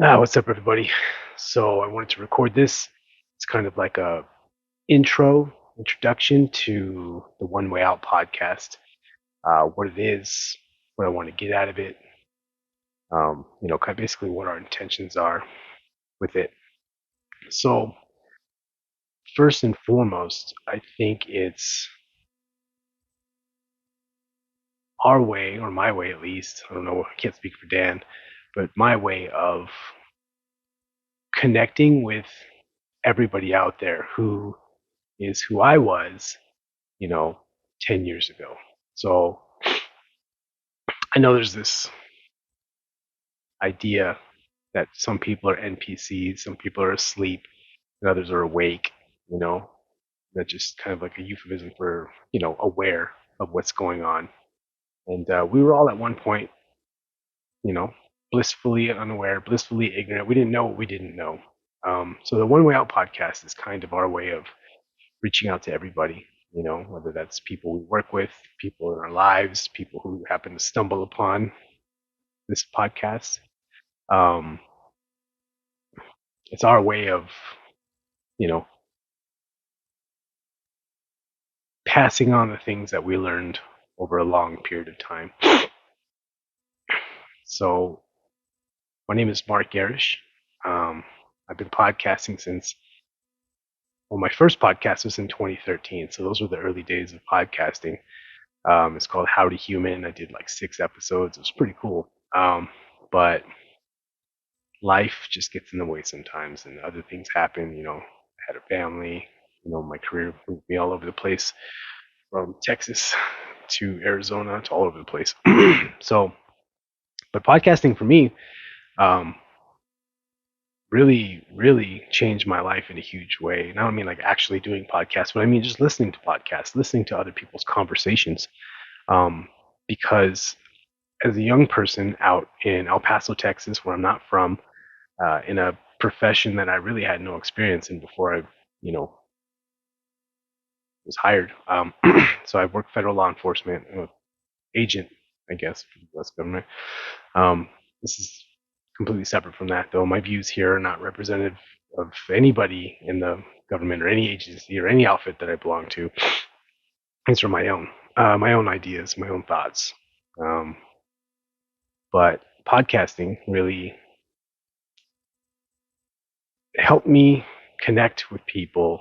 What's up, everybody? So I wanted to record this. It's kind of like a introduction to the One Way Out podcast. What it is, what I want to get out of it. Kind of basically what our intentions are with it. So first and foremost, I think it's our way, or my way at least. I don't know. I can't speak for Dan, but my way of connecting with everybody out there who is who I was you know, 10 years ago. So I know there's this idea that some people are NPCs, some people are asleep, and others are awake, you know, that's just kind of like a euphemism for, aware of what's going on. And we were all at one point, you know, blissfully unaware, blissfully ignorant. We didn't know what we didn't know. So the One Way Out podcast is kind of our way of reaching out to everybody, whether that's people we work with, people in our lives, people who happen to stumble upon this podcast. Um, it's our way of, you know, passing on the things that we learned over a long period of time. So my name is Mark Garish. I've been podcasting since, well, my first podcast was in 2013. So those were the early days of podcasting. It's called How to Human. I did like 6 episodes. It was pretty cool. But life just gets in the way sometimes and other things happen. I had a family, my career moved me all over the place from Texas to Arizona to all over the place. So, but podcasting for me um, really, really changed my life in a huge way. And I don't mean like actually doing podcasts, but I mean just listening to podcasts, listening to other people's conversations. Um, because as a young person out in El Paso, Texas, where I'm not from, in a profession that I really had no experience in before I, you know, was hired. So I worked federal law enforcement, agent, I guess, for the U.S. government. This is completely separate from that, though. My views here are not representative of anybody in the government or any agency or any outfit that I belong to. These are my own ideas, my own thoughts. Um, but podcasting really helped me connect with people,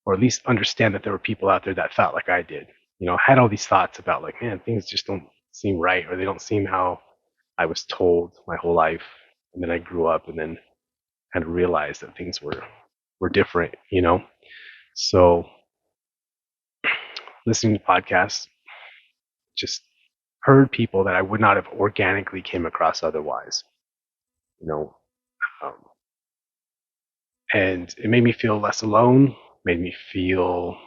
or at least understand that there were people out there that felt like I did. I had all these thoughts about like, man, things just don't seem right, or they don't seem how I was told my whole life. And then I grew up and then kind of realized that things were different. So listening to podcasts, just heard people that I would not have organically came across otherwise. You know, um, and it made me feel less alone. Made me feel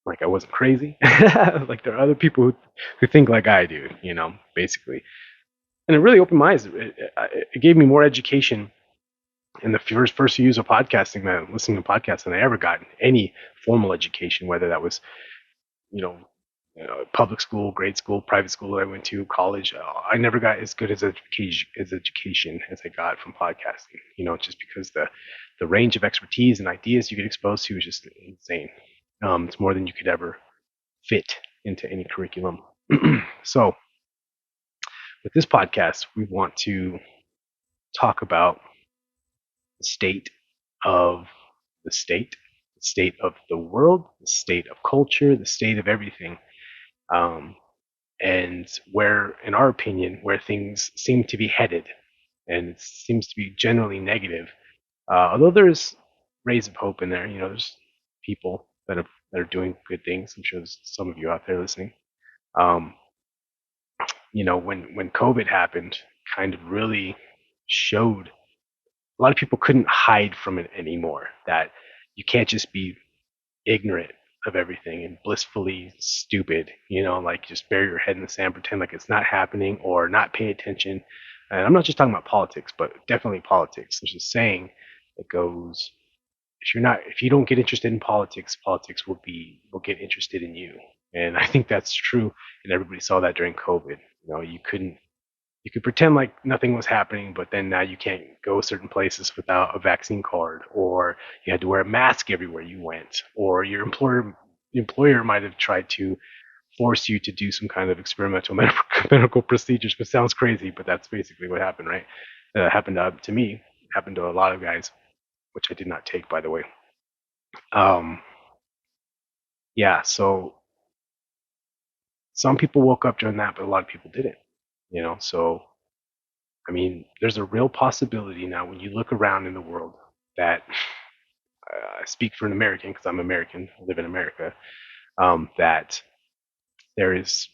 like I wasn't crazy. Like there are other people who think like I do. Basically, and it really opened my eyes. It gave me more education in the first few years of podcasting, listening to podcasts, than I ever got any formal education, whether that was you know, public school, grade school, private school that I went to, college. I never got as good as education as I got from podcasting. Just because the range of expertise and ideas you get exposed to is just insane. It's more than you could ever fit into any curriculum. So with this podcast, we want to talk about the state of the state of the world, the state of culture, the state of everything. Um, and where, in our opinion, where things seem to be headed, and it seems to be generally negative. Although there's rays of hope in there, there's people that are doing good things. I'm sure there's some of you out there listening. Um, when COVID happened, kind of really showed a lot of people couldn't hide from it anymore. That you can't just be ignorant of everything and blissfully stupid, like just bury your head in the sand, pretend like it's not happening or not pay attention. And I'm not just talking about politics, but definitely politics. There's a saying that goes, if you don't get interested in politics, politics will get interested in you. And I think that's true. And everybody saw that during COVID. You couldn't you could pretend like nothing was happening, but then now you can't go certain places without a vaccine card, or you had to wear a mask everywhere you went, or your employer might have tried to force you to do some kind of experimental medical procedures, which sounds crazy, but that's basically what happened, right? Happened to me, happened to a lot of guys, which I did not take, by the way. Um, yeah, so some people woke up during that, but a lot of people didn't, so I mean, there's a real possibility now when you look around in the world that I speak for an American because I'm American, I live in America, that there is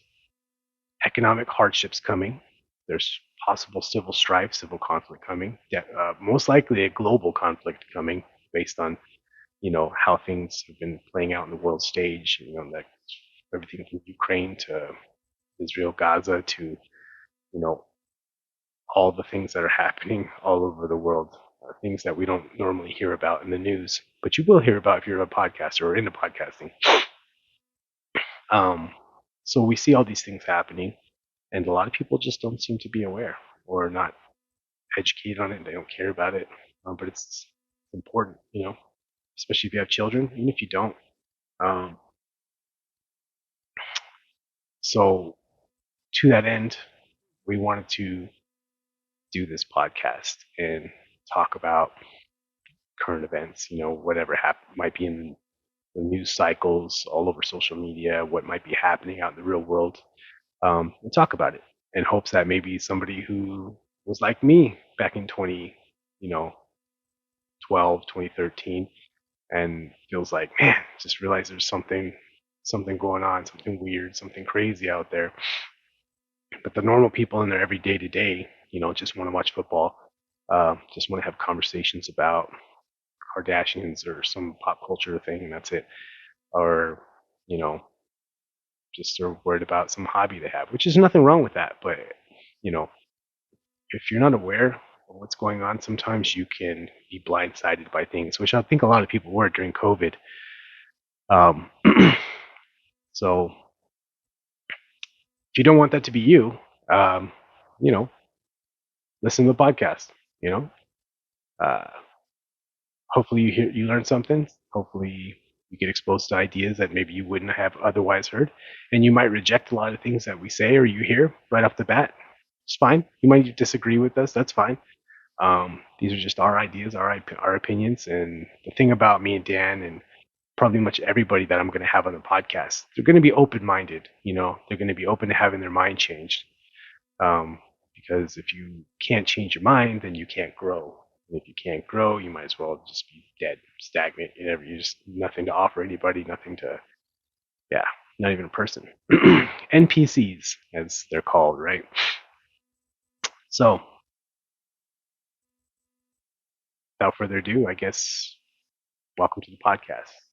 economic hardships coming. There's possible civil strife, civil conflict coming. Most likely a global conflict coming based on how things have been playing out in the world stage. Like everything from Ukraine to Israel, Gaza to all the things that are happening all over the world, things that we don't normally hear about in the news, but you will hear about if you're a podcaster or into podcasting. Um, so we see all these things happening, and a lot of people just don't seem to be aware or not educated on it. They don't care about it, but it's important, especially if you have children, even if you don't. Um, so to that end, we wanted to do this podcast and talk about current events, whatever might be in the news cycles all over social media, what might be happening out in the real world, and talk about it in hopes that maybe somebody who was like me back in 2012, 2013, and feels like, man, just realize there's something going on, something weird, something crazy out there. But the normal people in their everyday to day, just want to watch football, just want to have conversations about Kardashians or some pop culture thing, and that's it. Or, you know, just are worried about some hobby they have, which is nothing wrong with that. But, you know, if you're not aware of what's going on, sometimes you can be blindsided by things, which I think a lot of people were during COVID. Um, so if you don't want that to be you, um, you know, listen to the podcast. You know, uh, hopefully you learn something. Hopefully you get exposed to ideas that maybe you wouldn't have otherwise heard, and you might reject a lot of things that we say or you hear right off the bat. It's fine. You might disagree with us. That's fine. These are just our ideas, our opinions, and the thing about me and Dan and probably much everybody that I'm going to have on the podcast, they're going to be open-minded. They're going to be open to having their mind changed. Um, because if you can't change your mind, then you can't grow. And if you can't grow, you might as well just be dead, stagnant. You just nothing to offer anybody, nothing to, yeah, not even a person. NPCs, as they're called, right? So, without further ado, I guess welcome to the podcast.